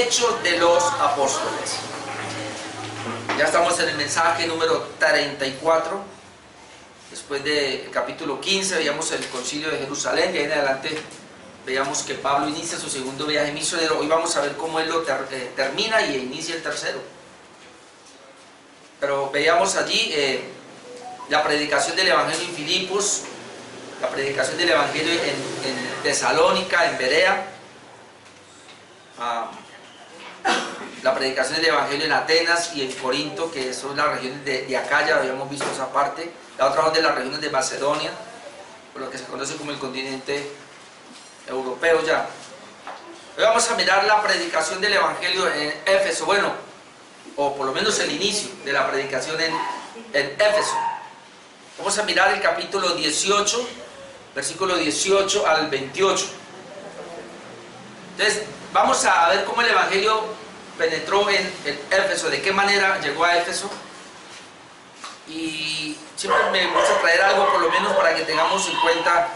Hechos de los Apóstoles. Ya estamos en el mensaje número 34. Después del capítulo 15 veíamos el concilio de Jerusalén, y ahí en adelante veíamos que Pablo inicia su segundo viaje misionero. Hoy vamos a ver cómo él lo termina y inicia el tercero. Pero veíamos allí la predicación del Evangelio en Filipos, la predicación del Evangelio en Tesalónica, en Berea, la predicación del Evangelio en Atenas y en Corinto, que son las regiones de Acaya, habíamos visto esa parte. La otra son de las regiones de Macedonia, por lo que se conoce como el continente europeo ya. Hoy vamos a mirar la predicación del Evangelio en Éfeso, bueno, o por lo menos el inicio de la predicación en Éfeso. Vamos a mirar el capítulo 18, versículo 18 al 28. Entonces, vamos a ver cómo el Evangelio penetró en Éfeso, de qué manera llegó a Éfeso. Y siempre me gusta traer algo, por lo menos para que tengamos en cuenta.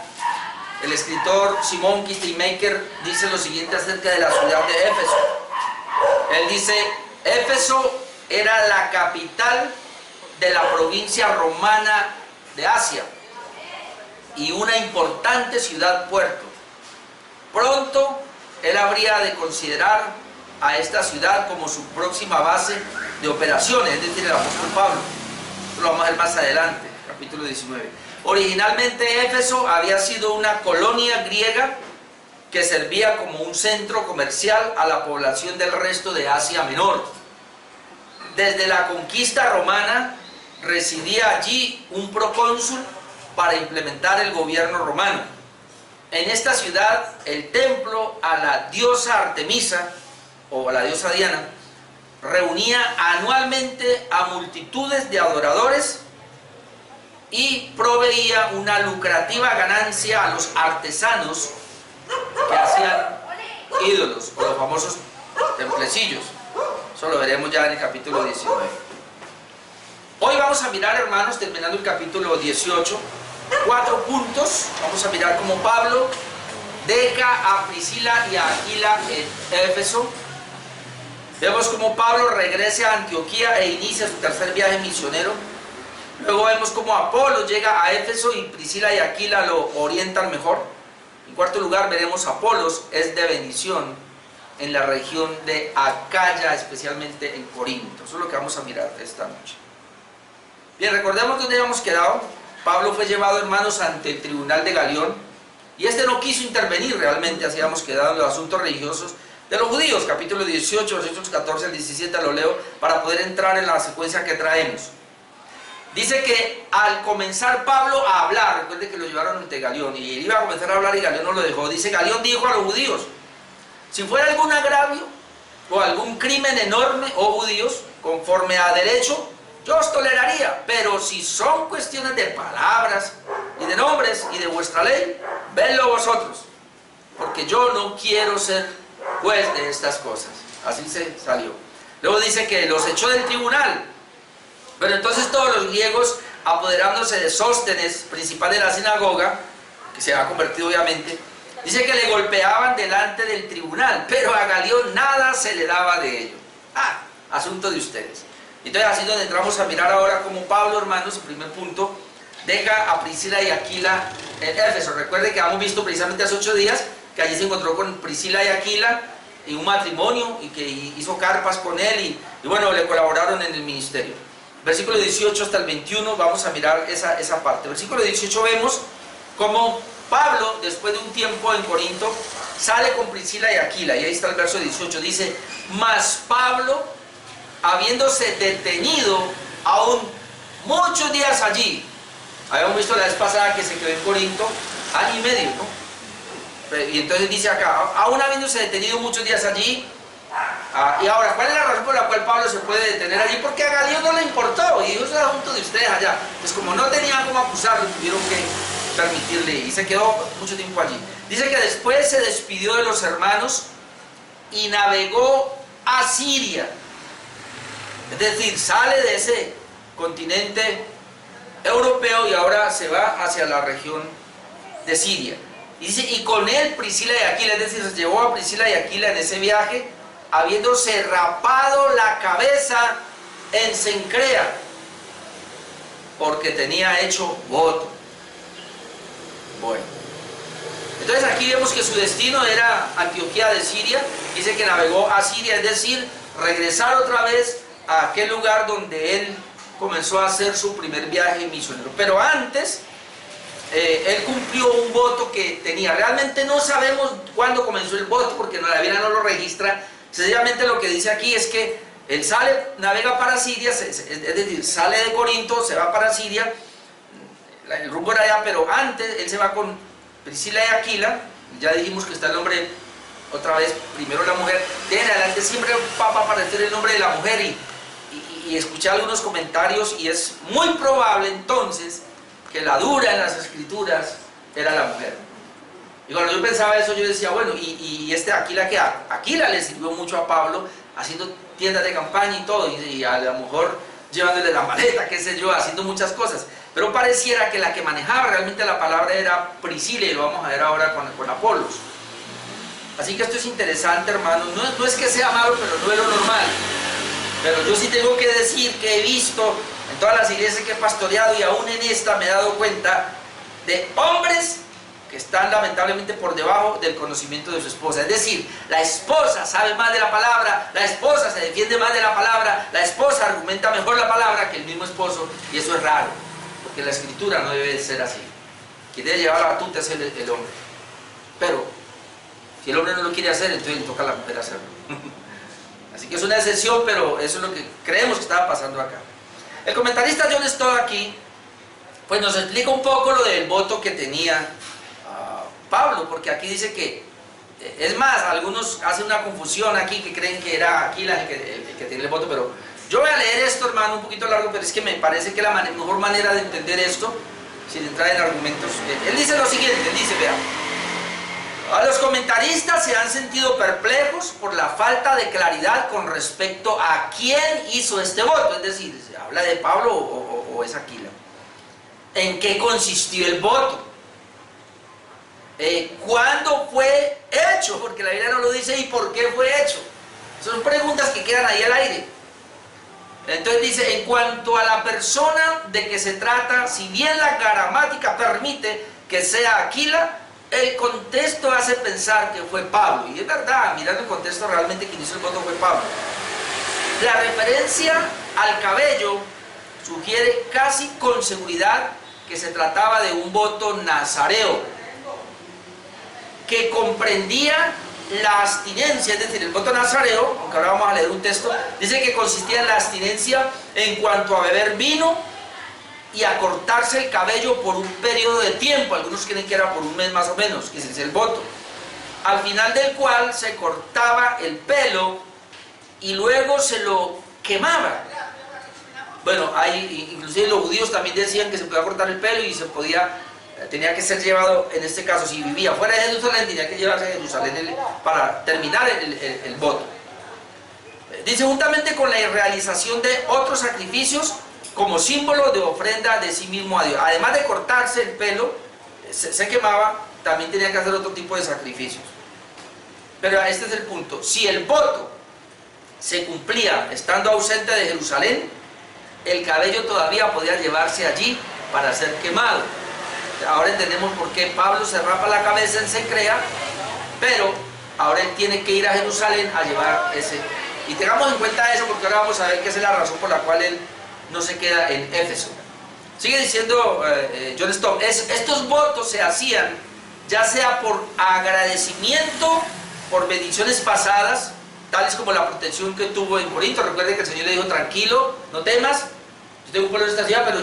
El escritor Simon Kistemaker dice lo siguiente acerca de la ciudad de Éfeso. Él dice: Éfeso era la capital de la provincia romana de Asia y una importante ciudad-puerto. Pronto él habría de considerar a esta ciudad como su próxima base de operaciones, es decir, el apóstol Pablo. Esto lo vamos a ver más adelante, capítulo 19. Originalmente Éfeso había sido una colonia griega que servía como un centro comercial a la población del resto de Asia Menor. Desde la conquista romana residía allí un procónsul para implementar el gobierno romano. En esta ciudad, el templo a la diosa Artemisa, o a la diosa Diana, reunía anualmente a multitudes de adoradores y proveía una lucrativa ganancia a los artesanos que hacían ídolos, o los famosos templecillos. Eso lo veremos ya en el capítulo 19. Hoy vamos a mirar, hermanos, terminando el capítulo 18, 4 puntos. Vamos a mirar cómo Pablo deja a Priscila y a Aquila en Éfeso. Vemos cómo Pablo regresa a Antioquía e inicia su tercer viaje misionero. Luego vemos cómo Apolo llega a Éfeso y Priscila y Aquila lo orientan mejor. En cuarto lugar, veremos Apolos es de bendición en la región de Acaya, especialmente en Corinto. Eso es lo que vamos a mirar esta noche. Bien, recordemos dónde habíamos quedado. Pablo fue llevado, hermanos, ante el tribunal de Galión, y este no quiso intervenir realmente, así habíamos quedado, en los asuntos religiosos de los judíos. Capítulo 18, versículos 14 al 17, lo leo para poder entrar en la secuencia que traemos. Dice que al comenzar Pablo a hablar, recuerde que lo llevaron ante Galión, y él iba a comenzar a hablar y Galión no lo dejó. Dice: Galión dijo a los judíos: si fuera algún agravio o algún crimen enorme, oh judíos, conforme a derecho, yo os toleraría, pero si son cuestiones de palabras y de nombres y de vuestra ley, vedlo vosotros, porque yo no quiero ser juez de estas cosas. Así se salió. Luego dice que los echó del tribunal. Pero entonces todos los griegos, apoderándose de Sóstenes, principal de la sinagoga, que se ha convertido obviamente, dice que le golpeaban delante del tribunal, pero a Galión nada se le daba de ello. Asunto de ustedes. Entonces así es donde entramos a mirar ahora cómo Pablo, hermanos, el primer punto, deja a Priscila y Aquila en Éfeso. Recuerde que hemos visto precisamente hace 8 días que allí se encontró con Priscila y Aquila en un matrimonio, y que hizo carpas con él, y bueno, le colaboraron en el ministerio. Versículo 18 hasta el 21, vamos a mirar esa parte. Versículo 18 vemos cómo Pablo, después de un tiempo en Corinto, sale con Priscila y Aquila, y ahí está el verso 18, dice: mas Pablo, habiéndose detenido aún muchos días allí, habíamos visto la vez pasada que se quedó en Corinto año y medio, ¿no? Y entonces dice acá: aún habiéndose detenido muchos días allí. Y ahora, ¿cuál es la razón por la cual Pablo se puede detener allí? Porque a Galión no le importó, y dijo: eso es asunto de ustedes allá. Pues como no tenían cómo acusarlo, tuvieron que permitirle, y se quedó mucho tiempo allí. Dice que después se despidió de los hermanos y navegó a Siria. Es decir, sale de ese continente europeo y ahora se va hacia la región de Siria. Y dice: y con él Priscila y Aquila, es decir, se llevó a Priscila y Aquila en ese viaje habiéndose rapado la cabeza en Cencrea, porque tenía hecho voto. Bueno, entonces aquí vemos que su destino era Antioquía de Siria. Dice que navegó a Siria, es decir, regresar otra vez a aquel lugar donde él comenzó a hacer su primer viaje misionero. Pero antes, él cumplió un voto que tenía. Realmente no sabemos cuándo comenzó el voto, porque la Biblia no lo registra. Sencillamente lo que dice aquí es que él sale, navega para Siria, es decir, sale de Corinto, se va para Siria, el rumbo era allá, pero antes él se va con Priscila y Aquila. Ya dijimos que está el nombre, otra vez, primero la mujer, de en adelante siempre va a aparecer el nombre de la mujer, y escuché algunos comentarios, y es muy probable entonces que la dura en las escrituras era la mujer. Y cuando yo pensaba eso, yo decía, bueno, y este Aquila, que Aquila le sirvió mucho a Pablo, haciendo tiendas de campaña y todo, y a lo mejor llevándole la maleta, qué sé yo, haciendo muchas cosas. Pero pareciera que la que manejaba realmente la palabra era Priscila, y lo vamos a ver ahora con Apolos. Así que esto es interesante, hermanos. No es que sea malo, pero no es lo normal. Pero yo sí tengo que decir que he visto en todas las iglesias que he pastoreado, y aún en esta me he dado cuenta de hombres que están lamentablemente por debajo del conocimiento de su esposa. Es decir, la esposa sabe más de la palabra, la esposa se defiende más de la palabra, la esposa argumenta mejor la palabra que el mismo esposo, y eso es raro, porque la escritura no debe ser así. Quien debe llevar la batuta es el hombre. Pero si el hombre no lo quiere hacer, entonces le toca a la mujer hacerlo. Así que es una excepción, pero eso es lo que creemos que estaba pasando acá. El comentarista John Stott aquí pues nos explica un poco lo del voto que tenía Pablo, porque aquí dice que, es más, algunos hacen una confusión aquí, que creen que era Aquila el que tiene el voto, pero yo voy a leer esto, hermano, un poquito largo, pero es que me parece que la mejor manera de entender esto, sin entrar en argumentos. Él dice lo siguiente, él dice, vea, a los comentaristas se han sentido perplejos por la falta de claridad con respecto a quién hizo este voto, es decir, ¿se habla de Pablo o es Aquila? ¿En qué consistió el voto? ¿Cuándo fue hecho? Porque la Biblia no lo dice. ¿Y por qué fue hecho? Son preguntas que quedan ahí al aire. Entonces dice, en cuanto a la persona de que se trata, si bien la gramática permite que sea Aquila, el contexto hace pensar que fue Pablo. Y es verdad, mirando el contexto, realmente quien hizo el voto fue Pablo. La referencia al cabello sugiere casi con seguridad que se trataba de un voto nazareo, que comprendía la abstinencia, es decir, el voto nazareo, aunque ahora vamos a leer un texto, dice que consistía en la abstinencia en cuanto a beber vino y a cortarse el cabello por un periodo de tiempo. Algunos creen que era por un mes más o menos, que ese es el voto, al final del cual se cortaba el pelo y luego se lo quemaba. Bueno, inclusive los judíos también decían que se podía cortar el pelo y tenía que ser llevado, en este caso, si vivía fuera de Jerusalén, tenía que llevarse a Jerusalén para terminar el voto. Dice, juntamente con la realización de otros sacrificios como símbolo de ofrenda de sí mismo a Dios. Además de cortarse el pelo, se quemaba, también tenía que hacer otro tipo de sacrificios. Pero este es el punto. Si el voto se cumplía estando ausente de Jerusalén, el cabello todavía podía llevarse allí para ser quemado. Ahora entendemos por qué Pablo se rapa la cabeza en Cencrea, pero ahora él tiene que ir a Jerusalén a llevar ese. Y tengamos en cuenta eso, porque ahora vamos a ver que esa es la razón por la cual él no se queda en Éfeso. Sigue diciendo John Stott, estos votos se hacían ya sea por agradecimiento, por bendiciones pasadas, tales como la protección que tuvo en Corinto. Recuerden que el Señor le dijo, tranquilo, no temas, yo tengo un pueblo en esta ciudad, pero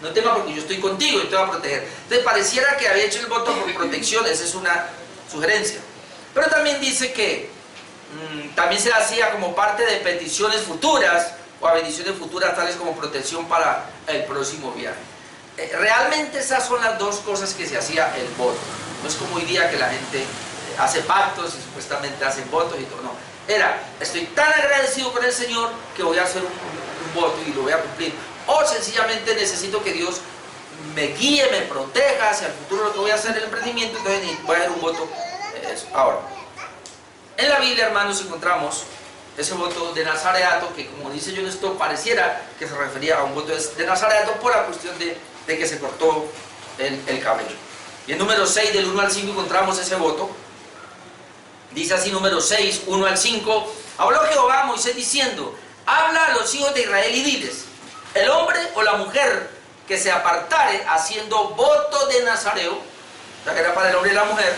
no temas porque yo estoy contigo y te voy a proteger. Entonces pareciera que había hecho el voto por protección, esa es una sugerencia. Pero también dice que también se hacía como parte de peticiones futuras, o a bendiciones futuras tales como protección para el próximo viaje. Realmente esas son las dos cosas que se hacía el voto. No es como hoy día que la gente hace pactos y supuestamente hace votos y todo, no. Era, estoy tan agradecido con el Señor que voy a hacer un voto y lo voy a cumplir. O sencillamente necesito que Dios me guíe, me proteja hacia el futuro lo que voy a hacer en el emprendimiento, entonces voy a hacer un voto. Ahora, En la Biblia, hermanos, encontramos ese voto de nazareato que, como dice John Stott, pareciera que se refería a un voto de nazareato por la cuestión de que se cortó el cabello. Y en número 6, del 1 al 5, encontramos ese voto. Dice así, número 6, 1 al 5. Habló Jehová a Moisés diciendo: habla a los hijos de Israel y diles: el hombre o la mujer que se apartare haciendo voto de nazareo, o sea que era para el hombre y la mujer,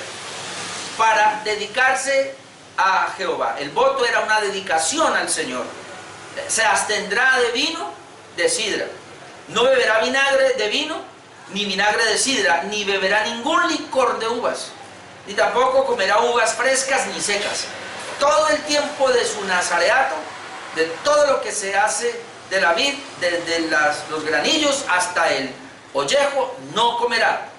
para dedicarse a Jehová. El voto era una dedicación al Señor. Se abstendrá de vino, de sidra. No beberá vinagre de vino, ni vinagre de sidra, ni beberá ningún licor de uvas, ni tampoco comerá uvas frescas ni secas. Todo el tiempo de su nazareato, de todo lo que se hace de la vid, desde los granillos hasta el ollejo, no comerá.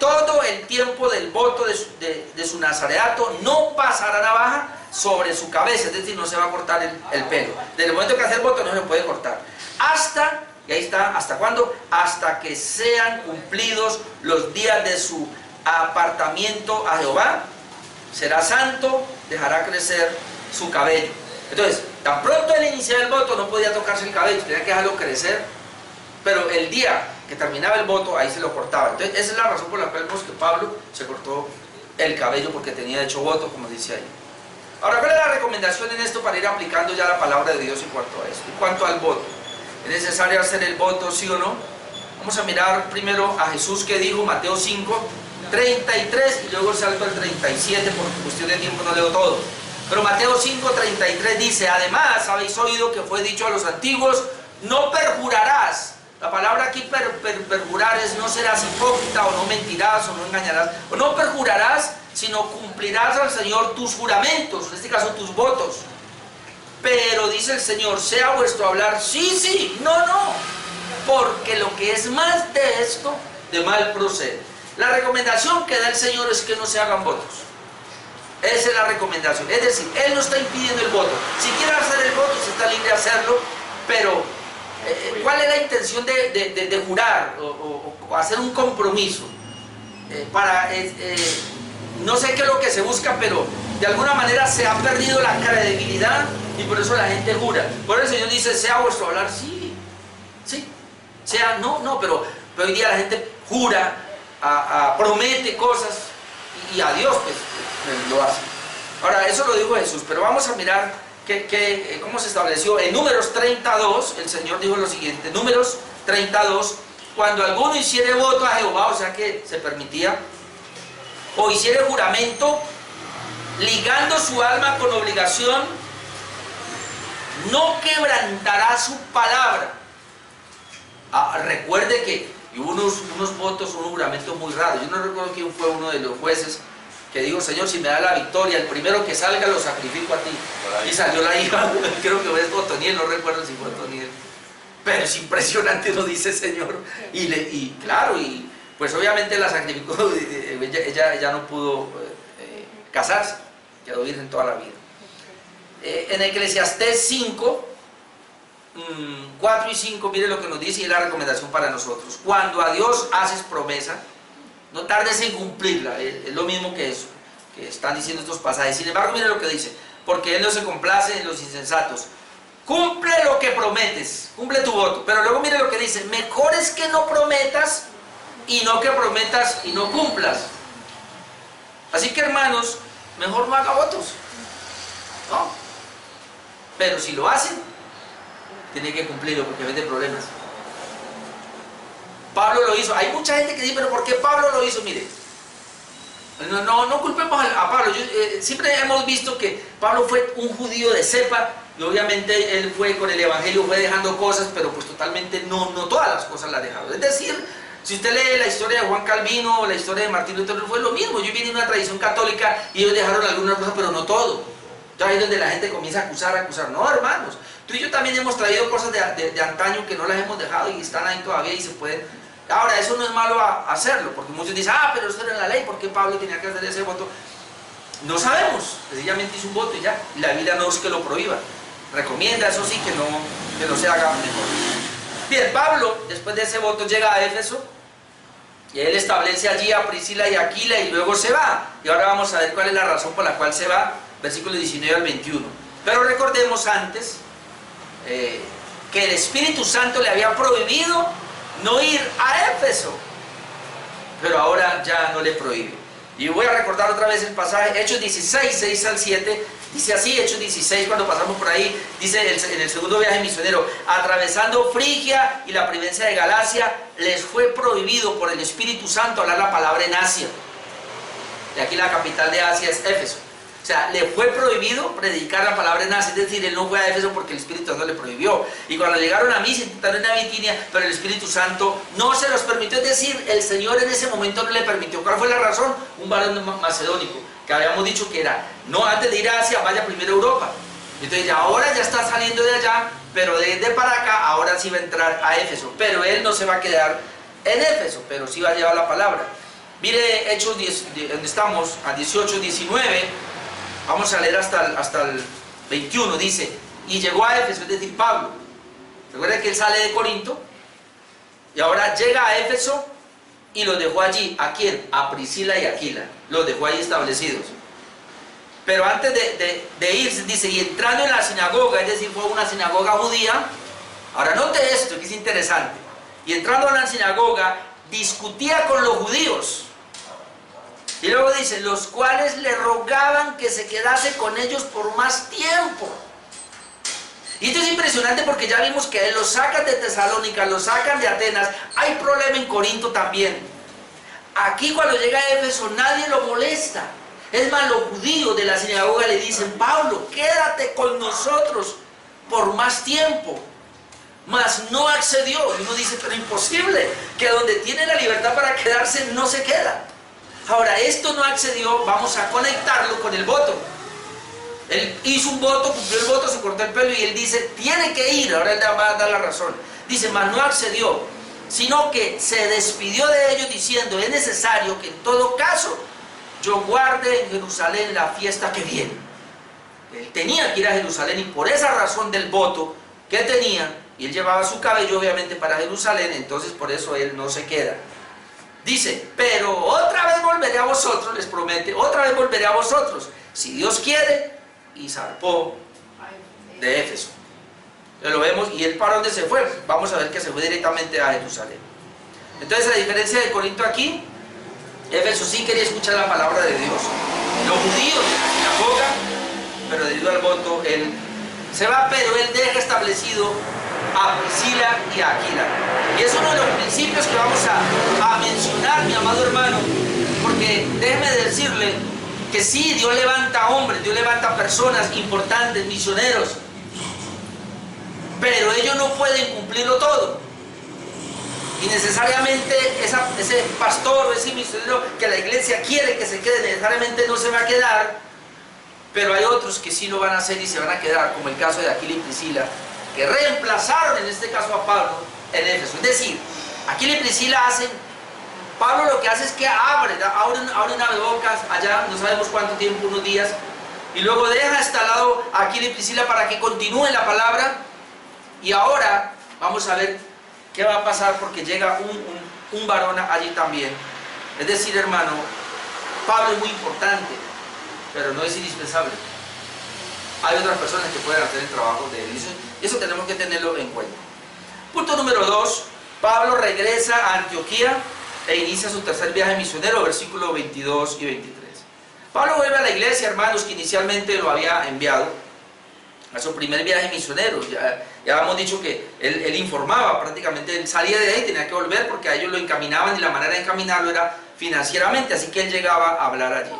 Todo el tiempo del voto de su nazareato no pasará navaja sobre su cabeza, es decir, no se va a cortar el pelo. Desde el momento que hace el voto no se puede cortar. Hasta, y ahí está, ¿hasta cuándo? Hasta que sean cumplidos los días de su apartamiento a Jehová. Será santo, dejará crecer su cabello. Entonces, tan pronto él iniciaba el voto no podía tocarse el cabello, tenía que dejarlo crecer, pero el día que terminaba el voto, ahí se lo cortaba. Entonces, esa es la razón por la cual vemos que Pablo se cortó el cabello, porque tenía hecho voto, como dice ahí. Ahora, ¿cuál es la recomendación en esto para ir aplicando ya la palabra de Dios en cuanto a esto? En cuanto al voto, ¿es necesario hacer el voto, sí o no? Vamos a mirar primero a Jesús, que dijo, Mateo 5, 33, y luego salto al 37, por cuestión de tiempo no leo todo. Pero Mateo 5, 33 dice: además habéis oído que fue dicho a los antiguos: no perjurarás. La palabra aquí perjurar es: no serás hipócrita, o no mentirás, o no engañarás, o no perjurarás, sino cumplirás al Señor tus juramentos, en este caso tus votos. Pero dice el Señor: sea vuestro hablar sí, sí, no, no, porque lo que es más de esto, de mal procede. La recomendación que da el Señor es que no se hagan votos. Esa es la recomendación. Es decir, Él no está impidiendo el voto. Si quiere hacer el voto, se está libre de hacerlo, pero ¿cuál es la intención de jurar o hacer un compromiso? No sé qué es lo que se busca, pero de alguna manera se ha perdido la credibilidad y por eso la gente jura. Por eso el Señor dice: sea vuestro hablar sí, sí, sea no, pero hoy día la gente jura, promete cosas y a Dios pues lo hace. Ahora, eso lo dijo Jesús, pero vamos a mirar cómo se estableció. En Números 32, el Señor dijo lo siguiente: Números 32, cuando alguno hiciere voto a Jehová, o sea que se permitía, o hiciere juramento, ligando su alma con obligación, no quebrantará su palabra. Recuerde que hubo unos votos, unos juramentos muy raros. Yo no recuerdo quién fue uno de los jueces que dijo: Señor, si me da la victoria, el primero que salga lo sacrifico a ti. Y salió la hija, creo que fue Otoniel, no recuerdo si fue Otoniel. Pero es impresionante, lo dice el Señor. Y claro, y pues obviamente la sacrificó. Ella no pudo casarse, quedó virgen toda la vida. En Eclesiastés 5, 4 y 5, mire lo que nos dice, y es la recomendación para nosotros. Cuando a Dios haces promesa, no tardes en cumplirla. Es lo mismo que eso, que están diciendo estos pasajes. Sin embargo, mire lo que dice: porque Él no se complace en los insensatos. Cumple lo que prometes, cumple tu voto. Pero luego mire lo que dice: mejor es que no prometas y no que prometas y no cumplas. Así que, hermanos, mejor no haga votos, ¿no? Pero si lo hacen, tiene que cumplirlo, porque vende problemas. Pablo lo hizo. Hay mucha gente que dice: pero ¿por qué Pablo lo hizo? Mire, no culpemos a Pablo. Siempre hemos visto que Pablo fue un judío de cepa, y obviamente él fue con el evangelio, fue dejando cosas, pero pues totalmente no todas las cosas las ha dejado. Es decir, si usted lee la historia de Juan Calvino o la historia de Martín Lutero, fue lo mismo. Yo vine de una tradición católica y ellos dejaron algunas cosas, pero no todo. Entonces ahí es donde la gente comienza a acusar. No, hermanos, tú y yo también hemos traído cosas de antaño que no las hemos dejado y están ahí todavía y se pueden. Ahora, eso no es malo hacerlo, porque muchos dicen: pero eso era en la ley, ¿por qué Pablo tenía que hacer ese voto? No sabemos, sencillamente hizo un voto y ya, y la Biblia no es que lo prohíba, recomienda, eso sí, que no se haga mejor. Bien, Pablo, después de ese voto, llega a Éfeso, y él establece allí a Priscila y Aquila, y luego se va. Y ahora vamos a ver cuál es la razón por la cual se va. versículos 19 al 21. Pero recordemos antes que el Espíritu Santo le había prohibido no ir a Éfeso, pero ahora ya no le prohíbe. Y voy a recordar otra vez el pasaje, Hechos 16, 6 al 7, dice así, Hechos 16, cuando pasamos por ahí, dice en el segundo viaje misionero, atravesando Frigia y la provincia de Galacia, les fue prohibido por el Espíritu Santo hablar la palabra en Asia. Y aquí la capital de Asia es Éfeso. O sea, le fue prohibido predicar la palabra en Asia, es decir, él no fue a Éfeso porque el Espíritu Santo le prohibió. Y cuando llegaron a Misia, intentaron ir a Bitinia, pero el Espíritu Santo no se los permitió, es decir, el Señor en ese momento no le permitió. ¿Cuál fue la razón? Un varón macedónico, que habíamos dicho que era, no, antes de ir a Asia, vaya primero a Europa. Entonces ahora ya está saliendo de allá, pero desde para acá, ahora sí va a entrar a Éfeso. Pero él no se va a quedar en Éfeso, pero sí va a llevar la palabra. Mire Hechos 10, donde estamos, a 18, 19, vamos a leer hasta el 21, dice, y llegó a Éfeso, es decir, Pablo. Recuerden que él sale de Corinto, y ahora llega a Éfeso, y los dejó allí. ¿A quién? A Priscila y Aquila, los dejó ahí establecidos. Pero antes de irse, dice, y entrando en la sinagoga, es decir, fue una sinagoga judía. Ahora note esto, que es interesante, y entrando en la sinagoga, discutía con los judíos. Y luego dice, los cuales le rogaban que se quedase con ellos por más tiempo. Y esto es impresionante porque ya vimos que los sacan de Tesalónica, los sacan de Atenas. Hay problema en Corinto también. Aquí cuando llega a Éfeso nadie lo molesta. Es más, los judíos de la sinagoga le dicen, Pablo, quédate con nosotros por más tiempo. Mas no accedió. Y uno dice, pero imposible, que donde tiene la libertad para quedarse no se queda. Ahora, esto no accedió, vamos a conectarlo con el voto. Él hizo un voto, cumplió el voto, se cortó el pelo y él dice, tiene que ir, ahora él le va a dar la razón. Dice, mas no accedió, sino que se despidió de ellos diciendo, es necesario que en todo caso yo guarde en Jerusalén la fiesta que viene. Él tenía que ir a Jerusalén y por esa razón del voto que tenía, y él llevaba su cabello obviamente para Jerusalén, entonces por eso él no se queda. Dice, pero otra vez volveré a vosotros, les promete, otra vez volveré a vosotros, si Dios quiere, y zarpó de Éfeso. Lo vemos, y él para dónde se fue, vamos a ver que se fue directamente a Jerusalén. Entonces, a diferencia de Corinto aquí, Éfeso sí quería escuchar la palabra de Dios. Los judíos de la sinagoga, pero debido al voto, él se va, pero él deja establecido a Priscila y a Aquila. Y es uno de los principios que vamos a mencionar, mi amado hermano, porque déjeme decirle que sí, Dios levanta hombres, Dios levanta personas importantes, misioneros, pero ellos no pueden cumplirlo todo. Y necesariamente ese pastor o ese misionero que la iglesia quiere que se quede, necesariamente no se va a quedar, pero hay otros que sí lo van a hacer y se van a quedar, como el caso de Aquila y Priscila, que reemplazaron en este caso a Pablo en Éfeso. Es decir, Aquila y Priscila hacen, Pablo lo que hace es que abre una abrebocas allá, no sabemos cuánto tiempo, unos días, y luego deja instalado a Aquila y Priscila para que continúe la palabra. Y ahora vamos a ver qué va a pasar porque llega un varón allí también. Es decir, hermano, Pablo es muy importante, pero no es indispensable. Hay otras personas que pueden hacer el trabajo de él. Eso tenemos que tenerlo en cuenta. Punto número 2. Pablo regresa a Antioquía e inicia su tercer viaje misionero, versículos 22 y 23. Pablo vuelve a la iglesia, hermanos, que inicialmente lo había enviado a su primer viaje misionero. Ya hemos dicho que él informaba, prácticamente él salía de ahí, tenía que volver porque a ellos lo encaminaban y la manera de encaminarlo era financieramente, así que él llegaba a hablar allí.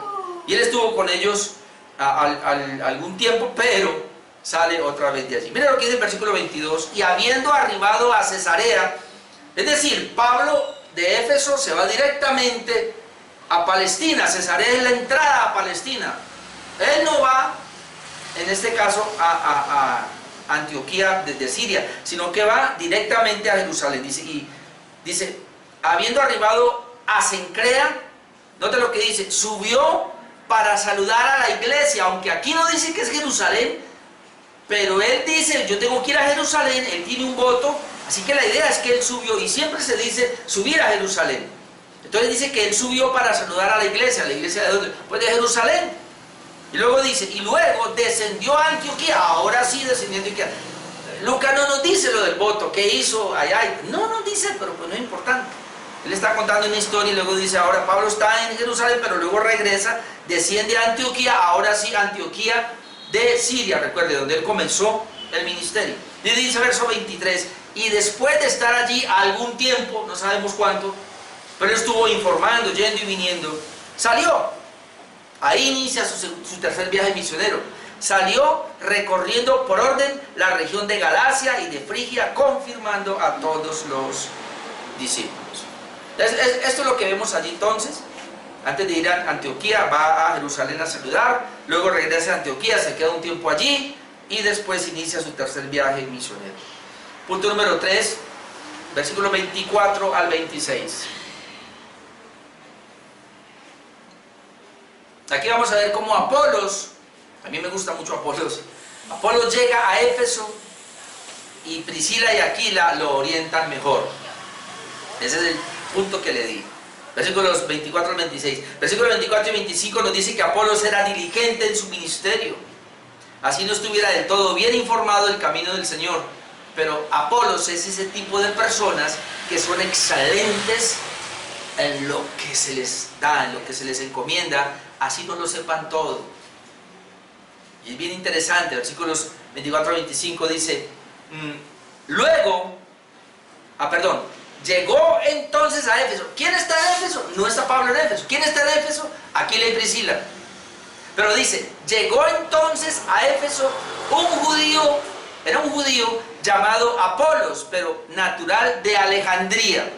Y él estuvo con ellos algún tiempo, pero sale otra vez de allí. Mira lo que dice el versículo 22, y habiendo arribado a Cesarea, es decir, Pablo de Éfeso se va directamente a Palestina. Cesarea es la entrada a Palestina. Él no va, en este caso, a Antioquía desde Siria, sino que va directamente a Jerusalén. Dice, habiendo arribado a Cencrea, note lo que dice, subió para saludar a la iglesia, aunque aquí no dice que es Jerusalén, pero él dice, yo tengo que ir a Jerusalén, él tiene un voto, así que la idea es que él subió, y siempre se dice subir a Jerusalén. Entonces dice que él subió para saludar a la iglesia de dónde? Pues de Jerusalén. Y luego dice, y luego descendió a Antioquía. Ahora sí descendió a Antioquía. Lucas no nos dice lo del voto, qué hizo allá. No nos dice, pero pues no es importante. Él está contando una historia y luego dice, ahora Pablo está en Jerusalén, pero luego regresa, desciende a Antioquía, ahora sí Antioquía de Siria, recuerde, donde él comenzó el ministerio. Y dice verso 23, y después de estar allí algún tiempo, no sabemos cuánto, pero él estuvo informando, yendo y viniendo, salió. Ahí inicia su tercer viaje misionero. Salió recorriendo por orden la región de Galacia y de Frigia, confirmando a todos los discípulos. Esto es lo que vemos allí entonces. Antes de ir a Antioquía, va a Jerusalén a saludar, luego regresa a Antioquía, se queda un tiempo allí y después inicia su tercer viaje misionero. Punto número 3, versículos 24 al 26. Aquí vamos a ver cómo Apolos, a mí me gusta mucho Apolos, Apolos llega a Éfeso y Priscila y Aquila lo orientan mejor. Ese es el punto que le di. Versículos 24 al 26. Versículos 24 y 25 nos dice que Apolos era diligente en su ministerio. Así no estuviera del todo bien informado del camino del Señor. Pero Apolos es ese tipo de personas que son excelentes en lo que se les da, en lo que se les encomienda, así no lo sepan todo. Y es bien interesante, versículos 24 al 25 dice, llegó entonces a Éfeso. ¿Quién está en Éfeso? No está Pablo en Éfeso. ¿Quién está en Éfeso? Aquila y Priscila. Pero dice, llegó entonces a Éfeso un judío, era un judío llamado Apolos, pero natural de Alejandría,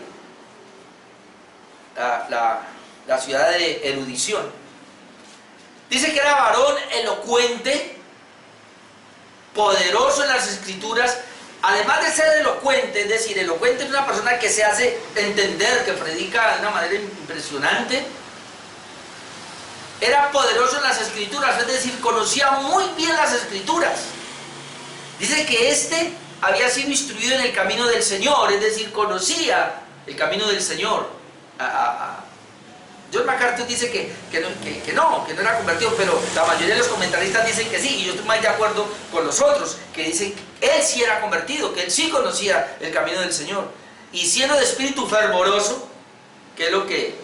la ciudad de erudición. Dice que era varón elocuente, poderoso en las escrituras. Además de ser elocuente, es decir, elocuente es una persona que se hace entender, que predica de una manera impresionante. Era poderoso en las escrituras, es decir, conocía muy bien las escrituras. Dice que este había sido instruido en el camino del Señor, es decir, conocía el camino del Señor. John MacArthur dice que no era convertido, pero la mayoría de los comentaristas dicen que sí, y yo estoy más de acuerdo con los otros, que dicen que él sí era convertido, que él sí conocía el camino del Señor. Y siendo de espíritu fervoroso, que es lo que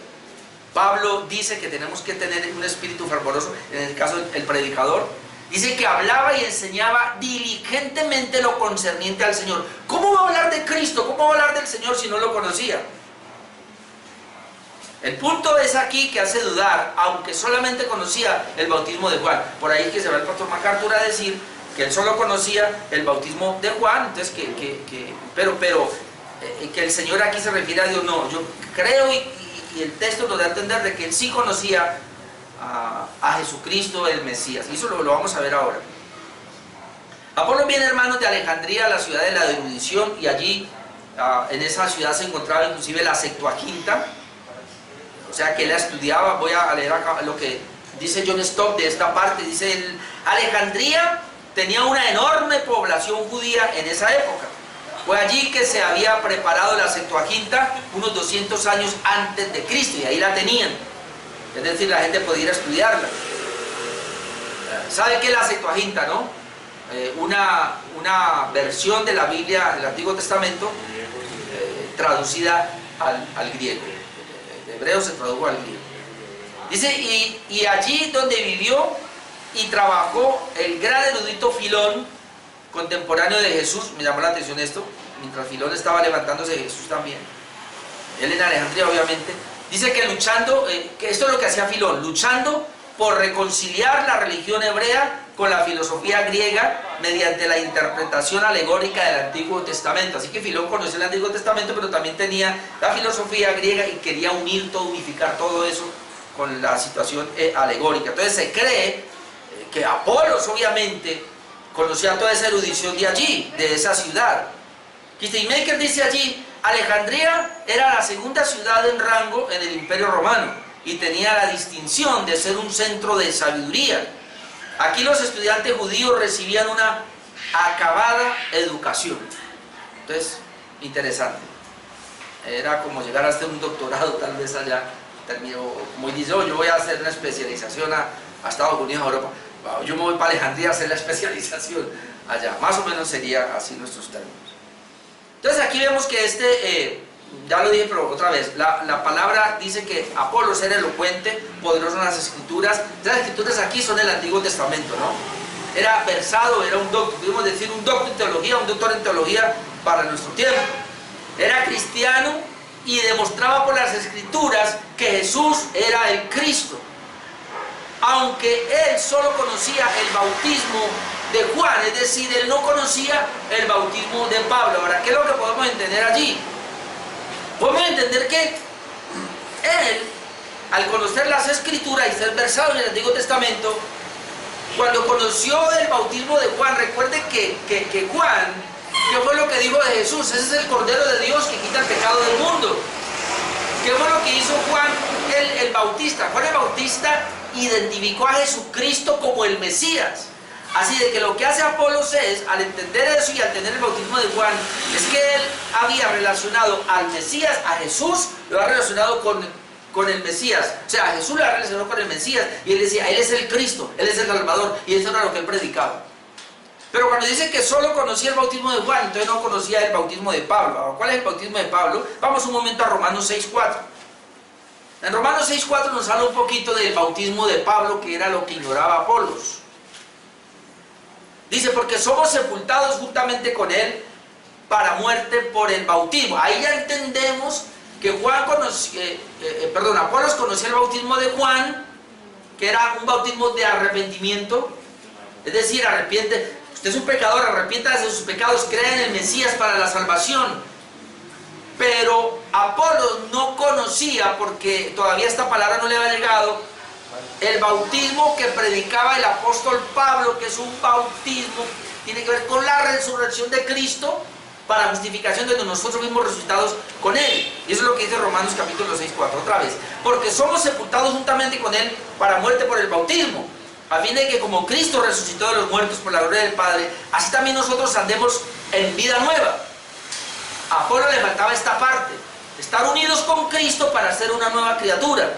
Pablo dice que tenemos que tener un espíritu fervoroso, en el caso del predicador, dice que hablaba y enseñaba diligentemente lo concerniente al Señor. ¿Cómo va a hablar de Cristo? ¿Cómo va a hablar del Señor si no lo conocía? El punto es aquí que hace dudar, aunque solamente conocía el bautismo de Juan. Por ahí que se va el pastor MacArthur a decir que él solo conocía el bautismo de Juan, entonces pero que el Señor aquí se refiere a Dios. No, yo creo y el texto nos da a entender de que él sí conocía a Jesucristo el Mesías, y eso lo vamos a ver ahora. Apolo viene, hermanos, de Alejandría, la ciudad de la erudición, y allí en esa ciudad se encontraba inclusive la Septuaginta, o sea que él la estudiaba. Voy a leer acá lo que dice John Stott de esta parte. Dice, Alejandría tenía una enorme población judía en esa época. Fue allí que se había preparado la Septuaginta unos 200 años antes de Cristo, y ahí la tenían. Es decir, la gente podía ir a estudiarla. ¿Sabe qué es la Septuaginta, no? Una versión de la Biblia del Antiguo Testamento traducida al griego. De hebreo se tradujo al griego. Dice, y allí donde vivió y trabajó el gran erudito Filón, contemporáneo de Jesús. Me llamó la atención esto, mientras Filón estaba levantándose, Jesús también. Él en Alejandría, obviamente. Dice que luchando, que esto es lo que hacía Filón, luchando por reconciliar la religión hebrea con la filosofía griega mediante la interpretación alegórica del Antiguo Testamento. Así que Filón conoció el Antiguo Testamento, pero también tenía la filosofía griega y quería unificar todo eso con la situación alegórica. Entonces se cree que Apolos, obviamente, conocía toda esa erudición de allí, de esa ciudad. Kistemaker dice allí, Alejandría era la segunda ciudad en rango en el Imperio Romano y tenía la distinción de ser un centro de sabiduría. Aquí los estudiantes judíos recibían una acabada educación. Entonces, interesante. Era como llegar a hacer un doctorado tal vez allá. Como dice, yo voy a hacer una especialización a Estados Unidos, a Europa. Yo me voy para Alejandría a hacer la especialización allá. Más o menos sería así nuestros términos. Entonces aquí vemos que ya lo dije pero otra vez, la palabra dice que Apolos era elocuente, poderoso en las escrituras. Las escrituras aquí son el Antiguo Testamento, ¿no? Era versado, era un doctor, pudimos decir un doctor en teología, un doctor en teología para nuestro tiempo. Era cristiano y demostraba por las escrituras que Jesús era el Cristo. Aunque él solo conocía el bautismo de Juan, es decir, él no conocía el bautismo de Pablo. Ahora, ¿qué es lo que podemos entender allí? Podemos entender que él, al conocer las escrituras y ser versado en el Antiguo Testamento, cuando conoció el bautismo de Juan, recuerde que Juan, ¿qué fue lo que dijo de Jesús? Ese es el Cordero de Dios que quita el pecado del mundo. ¿Qué fue lo que hizo Juan el Bautista? Juan el Bautista identificó a Jesucristo como el Mesías. Así de que lo que hace Apolos es, al entender eso y al tener el bautismo de Juan, es que él había relacionado al Mesías, a Jesús, lo ha relacionado con el Mesías. O sea, a Jesús lo ha relacionado con el Mesías. Y él decía, él es el Cristo, él es el Salvador. Y eso era lo que él predicaba. Pero cuando dice que solo conocía el bautismo de Juan, entonces no conocía el bautismo de Pablo. Ahora, ¿cuál es el bautismo de Pablo? Vamos un momento a Romanos 6:4. En Romanos 6:4 nos habla un poquito del bautismo de Pablo, que era lo que ignoraba Apolos. Dice, porque somos sepultados juntamente con él para muerte por el bautismo. Ahí ya entendemos que Apolos conocía el bautismo de Juan, que era un bautismo de arrepentimiento. Es decir, arrepiente, usted es un pecador, arrepiéntase de sus pecados, crea en el Mesías para la salvación. Pero Apolos no conocía, porque todavía esta palabra no le había llegado, el bautismo que predicaba el apóstol Pablo, que es un bautismo, tiene que ver con la resurrección de Cristo para justificación de nosotros mismos resucitados con Él. Y eso es lo que dice Romanos capítulo 6:4, otra vez. Porque somos sepultados juntamente con Él para muerte por el bautismo, a fin de que como Cristo resucitó de los muertos por la gloria del Padre, así también nosotros andemos en vida nueva. A Apolo le faltaba esta parte, estar unidos con Cristo para ser una nueva criatura.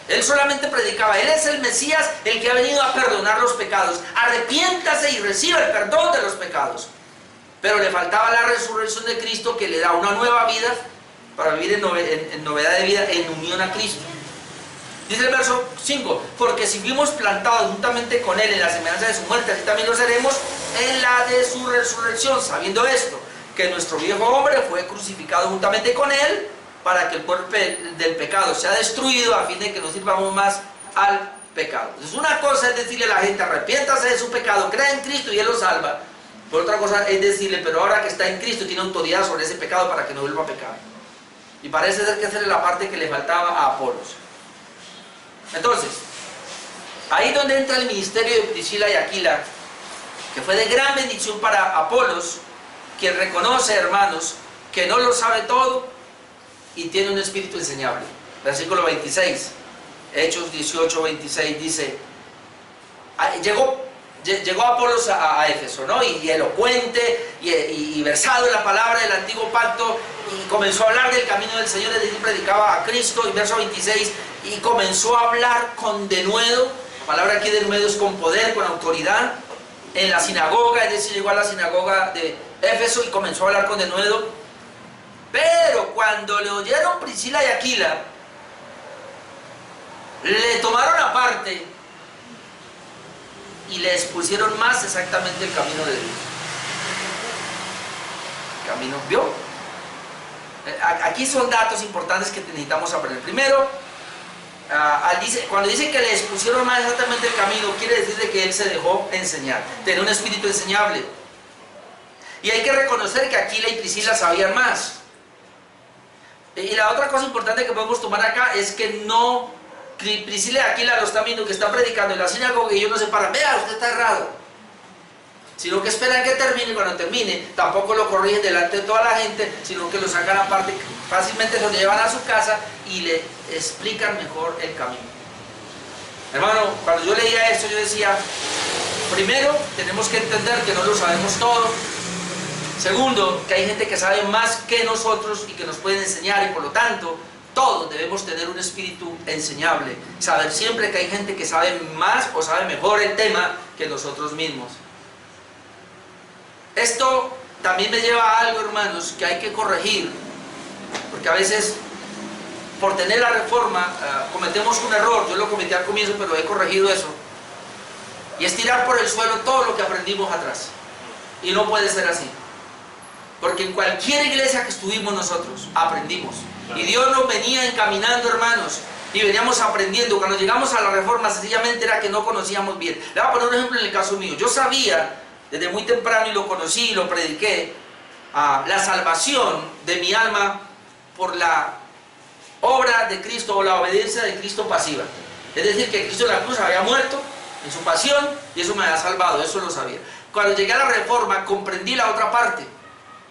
Él solamente predicaba, Él es el Mesías, el que ha venido a perdonar los pecados. Arrepiéntase y reciba el perdón de los pecados. Pero le faltaba la resurrección de Cristo, que le da una nueva vida para vivir en novedad de vida, en unión a Cristo. Dice el verso 5, porque si fuimos plantados juntamente con Él en la semejanza de su muerte, así también lo seremos en la de su resurrección, sabiendo esto, que nuestro viejo hombre fue crucificado juntamente con Él, para que el cuerpo del pecado sea destruido, a fin de que no sirvamos más al pecado. Entonces, una cosa es decirle a la gente, arrepiéntase de su pecado, crea en Cristo y Él lo salva. Por otra cosa es decirle, pero ahora que está en Cristo tiene autoridad sobre ese pecado para que no vuelva a pecar. Y parece ser que hacerle la parte que le faltaba a Apolos. Entonces, ahí donde entra el ministerio de Priscila y Aquila, que fue de gran bendición para Apolos, quien reconoce, hermanos, que no lo sabe todo y tiene un espíritu enseñable. Versículo 26, Hechos 18:26 dice, llegó Apolos a Éfeso, ¿no? Y elocuente y versado en la palabra del antiguo pacto, y comenzó a hablar del camino del Señor, es decir, predicaba a Cristo. Y verso 26, y comenzó a hablar con denuedo, la palabra aquí denuedo es con poder, con autoridad, en la sinagoga, es decir, llegó a la sinagoga de Éfeso y comenzó a hablar con denuedo. Pero cuando le oyeron Priscila y Aquila, le tomaron aparte y le expusieron más exactamente el camino de Dios. El camino, ¿vio? Aquí son datos importantes que necesitamos aprender. Primero, cuando dice que le expusieron más exactamente el camino, quiere decir que él se dejó enseñar, tenía un espíritu enseñable. Y hay que reconocer que Aquila y Priscila sabían más. Y la otra cosa importante que podemos tomar acá es que no, Priscila y Aquila lo están viendo que está predicando en la sinagoga y ellos no se paran, vea, usted está errado. Sino que esperan que termine, y cuando termine, tampoco lo corrigen delante de toda la gente, sino que lo sacan aparte, fácilmente lo llevan a su casa y le explican mejor el camino. Hermano, cuando yo leía esto, yo decía, primero, tenemos que entender que no lo sabemos todo. Segundo, que hay gente que sabe más que nosotros y que nos pueden enseñar, y por lo tanto todos debemos tener un espíritu enseñable, saber siempre que hay gente que sabe más o sabe mejor el tema que nosotros mismos. Esto también me lleva a algo, hermanos, que hay que corregir, porque a veces por tener la reforma cometemos un error. Yo lo cometí al comienzo, pero he corregido eso, y es tirar por el suelo todo lo que aprendimos atrás, y no puede ser así, porque en cualquier iglesia que estuvimos nosotros aprendimos, y Dios nos venía encaminando, hermanos, y veníamos aprendiendo. Cuando llegamos a la reforma, sencillamente era que no conocíamos bien. Le voy a poner un ejemplo en el caso mío. Yo sabía desde muy temprano, y lo conocí y lo prediqué, la salvación de mi alma por la obra de Cristo, o la obediencia de Cristo pasiva. Es decir, que Cristo en la cruz había muerto en su pasión, y eso me había salvado, eso lo sabía. Cuando llegué a la reforma, comprendí la otra parte,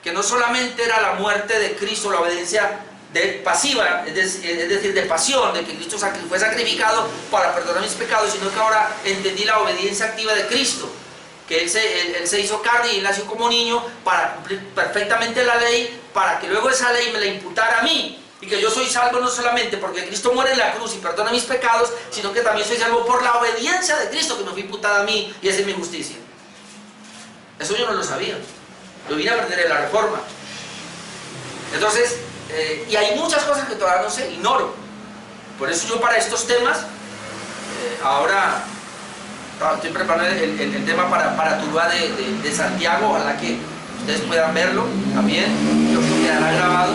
que no solamente era la muerte de Cristo, la obediencia pasiva, es decir, de pasión, de que Cristo fue sacrificado para perdonar mis pecados, sino que ahora entendí la obediencia activa de Cristo, que él se hizo carne y él nació como niño para cumplir perfectamente la ley, para que luego esa ley me la imputara a mí, y que yo soy salvo no solamente porque Cristo muere en la cruz y perdona mis pecados, sino que también soy salvo por la obediencia de Cristo que me fue imputada a mí, y esa es mi justicia. Eso yo no lo sabía, lo vine a aprender en la reforma. Entonces, y hay muchas cosas que todavía no sé, ignoro. Por eso yo para estos temas, ahora estoy preparando el tema para Tuluá de Santiago. Ojalá que ustedes puedan verlo también, yo creo que quedará grabado.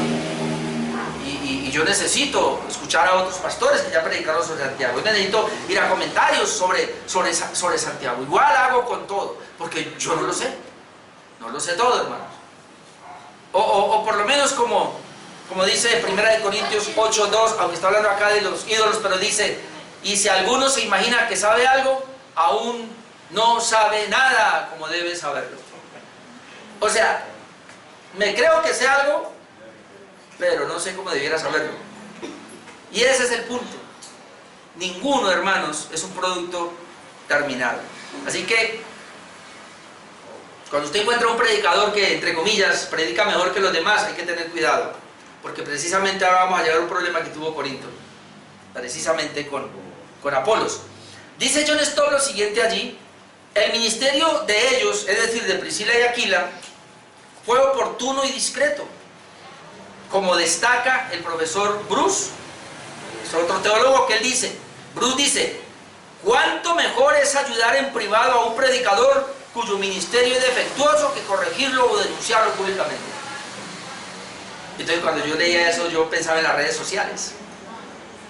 Y yo necesito escuchar a otros pastores que ya predicaron sobre Santiago, y necesito ir a comentarios sobre Santiago. Igual hago con todo, porque yo no lo sé todo, hermanos. O por lo menos como dice 1 Corintios 8:2, aunque está hablando acá de los ídolos, pero dice: y si alguno se imagina que sabe algo, aún no sabe nada como debe saberlo. O sea, me creo que sé algo, pero no sé cómo debiera saberlo. Y ese es el punto. Ninguno, hermanos, es un producto terminado. Así que cuando usted encuentra un predicador que, entre comillas, predica mejor que los demás, hay que tener cuidado, porque precisamente ahora vamos a llegar a un problema que tuvo Corinto, precisamente con Apolos. Dice John Stott lo siguiente allí: el ministerio de ellos, es decir, de Priscila y Aquila, fue oportuno y discreto, como destaca el profesor Bruce, es otro teólogo, que él dice, Bruce dice: ¿cuánto mejor es ayudar en privado a un predicador cuyo ministerio es defectuoso que corregirlo o denunciarlo públicamente? Entonces, cuando yo leía eso, yo pensaba en las redes sociales.